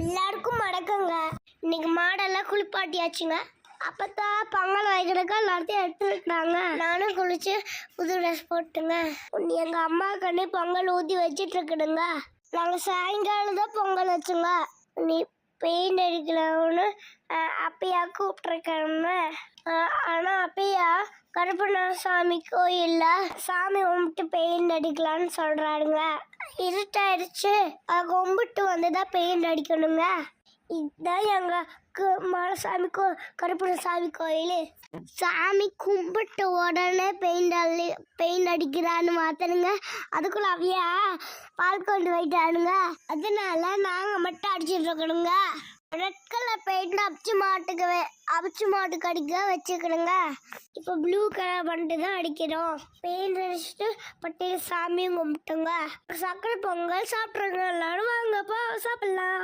எல்லாருக்கும் வணக்கங்க. இன்னைக்கு மாடெல்லாம் குளிப்பாட்டியாச்சுங்க. அப்பதான் பொங்கல் வைக்கிறதுக்கு எல்லாத்தையும் எடுத்துக்கிட்டாங்க. நானும் குளிச்சு புது ட்ரெஸ் போட்டுங்க. எங்க அம்மா கண்ணு பொங்கல் ஊற்றி வச்சிட்டு இருக்குதுங்க. நாங்கள் சாயங்காலம் தான் பொங்கல் வச்சுங்க. நீ பெயிண்ட் அடிக்கலாம்னு அப்பையா கூப்பிட்டுருக்கேன்னு. ஆனால் அப்பையா கருப்பண்ணசாமி கோயிலில் சாமி கும்பிட்டு பெயிண்ட் அடிக்கலான்னு சொல்கிறாருங்க. இருட்டாயிடுச்சு, கும்பிட்டு வந்து தான் பெயிண்ட் அடிக்கணுங்க. இதுதான் எங்கள் மலைசாமி கருப்பண்ணசாமி கோயில். சாமி கும்பிட்டு உடனே பெயிண்ட் அடிக்கிறான்னு மாத்தனுங்க. அதுக்குள்ள அவையா பால் கொண்டு போயிட்டானுங்க. அதனால நாங்கள் மட்டும் அடிச்சுட்டு இருக்கணுங்க. ரெட் கலர் பெயிண்ட் அபிச்சு மாட்டுக்கு அடிக்க வச்சுக்கணுங்க. இப்போ ப்ளூ கலர் பண்ணிட்டு தான் அடிக்கிறோம். பெயிண்ட் அடிச்சுட்டு பட்டியல் சாமியும் கும்பிட்டுங்க. சக்கரை பொங்கல் சாப்பிட்ருங்க. எல்லாரும் வாங்கப்பா சாப்பிடலாம்.